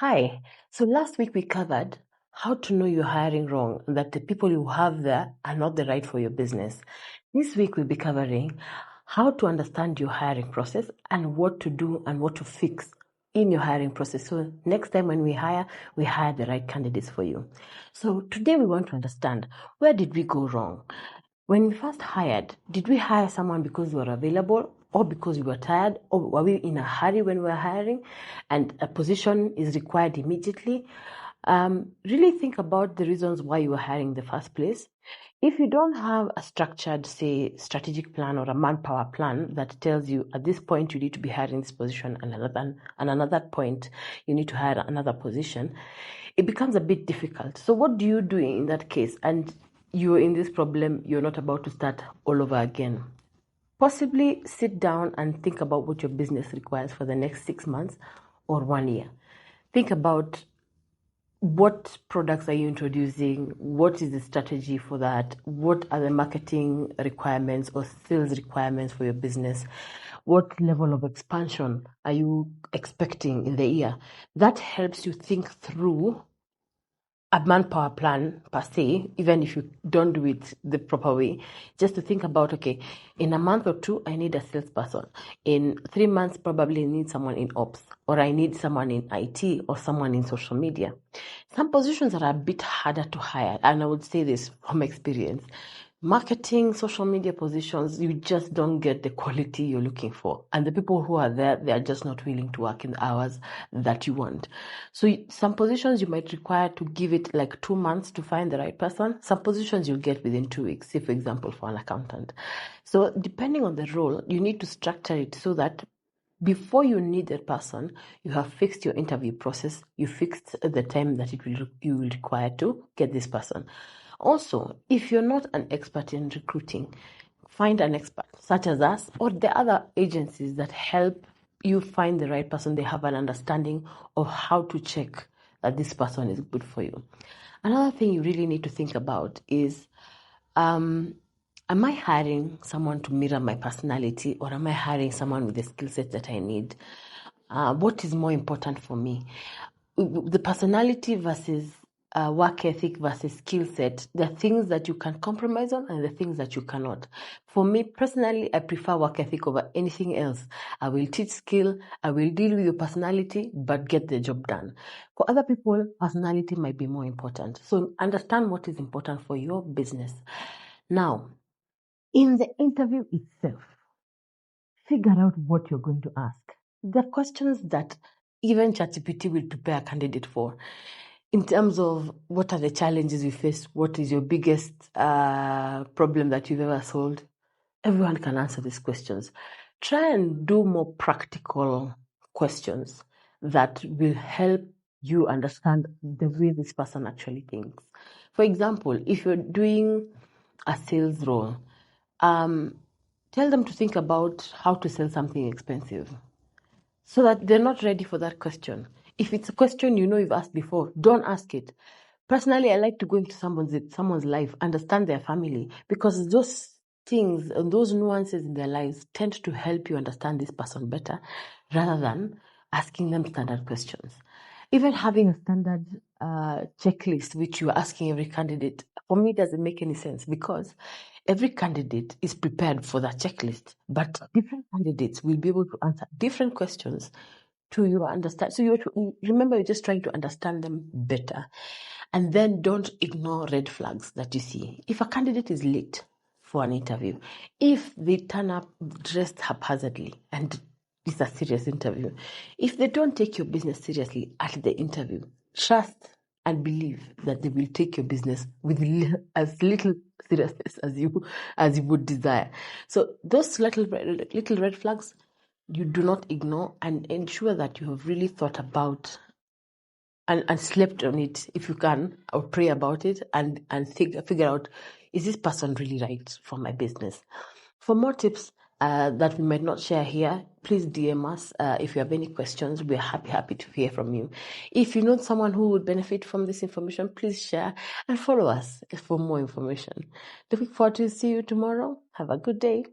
Hi. So last week we covered how to know you're hiring wrong, that the people you have there are not the right for your business. This week we'll be covering how to understand your hiring process and what to do and what to fix in your hiring process. So next time when we hire the right candidates for you. So today we want to understand, where did we go wrong? When we first hired, did we hire someone because we were available or because we were tired, or were we in a hurry when we were hiring and a position is required immediately? Really think about the reasons why you were hiring in the first place. If you don't have a structured, say, strategic plan or a manpower plan that tells you at this point you need to be hiring this position and another point you need to hire another position, it becomes a bit difficult. So what do you do in that case? And you're in this problem, you're not about to start all over again. Possibly sit down and think about what your business requires for the next 6 months or 1 year. Think about what products are you introducing? What is the strategy for that? What are the marketing requirements or sales requirements for your business? What level of expansion are you expecting in the year? That helps you think through a manpower plan per se, even if you don't do it the proper way, just to think about, okay, in a month or two, I need a salesperson. In 3 months, probably I need someone in ops, or I need someone in IT, or someone in social media. Some positions are a bit harder to hire, and I would say this from experience. Marketing, social media positions, you just don't get the quality you're looking for. And the people who are there, they are just not willing to work in the hours that you want. So some positions you might require to give it like 2 months to find the right person. Some positions you'll get within 2 weeks, say for example, for an accountant. So depending on the role, you need to structure it so that before you need that person, you have fixed your interview process, you fixed the time that you will require to get this person. Also, if you're not an expert in recruiting, find an expert such as us or the other agencies that help you find the right person. They have an understanding of how to check that this person is good for you. Another thing you really need to think about is, am I hiring someone to mirror my personality, or am I hiring someone with the skill set that I need? What is more important for me? The personality versus work ethic versus skill set, the things that you can compromise on and the things that you cannot. For me personally, I prefer work ethic over anything else. I will teach skill, I will deal with your personality, but get the job done. For other people, personality might be more important. So understand what is important for your business. Now, in the interview itself, figure out what you're going to ask. The questions that even ChatGPT will prepare a candidate for, in terms of what are the challenges you face, what is your biggest problem that you've ever solved. Everyone can answer these questions. Try and do more practical questions that will help you understand the way this person actually thinks. For example, if you're doing a sales role, tell them to think about how to sell something expensive so that they're not ready for that question. If it's a question you know you've asked before, don't ask it. Personally, I like to go into someone's life, understand their family, because those things and those nuances in their lives tend to help you understand this person better rather than asking them standard questions. Even having a standard checklist, which you are asking every candidate, for me doesn't make any sense, because every candidate is prepared for that checklist, but different candidates will be able to answer different questions to your understand. So remember, you're just trying to understand them better. And then don't ignore red flags that you see. If a candidate is late for an interview, if they turn up dressed haphazardly, and it's a serious interview, if they don't take your business seriously at the interview, trust and believe that they will take your business with as little seriousness as you would desire. So those little red flags, you do not ignore, and ensure that you have really thought about and slept on it if you can, or pray about it and figure out, is this person really right for my business? For more tips that we might not share here, please DM us. If you have any questions, we're happy to hear from you. If you know someone who would benefit from this information, please share and follow us for more information. Looking forward to see you tomorrow. Have a good day.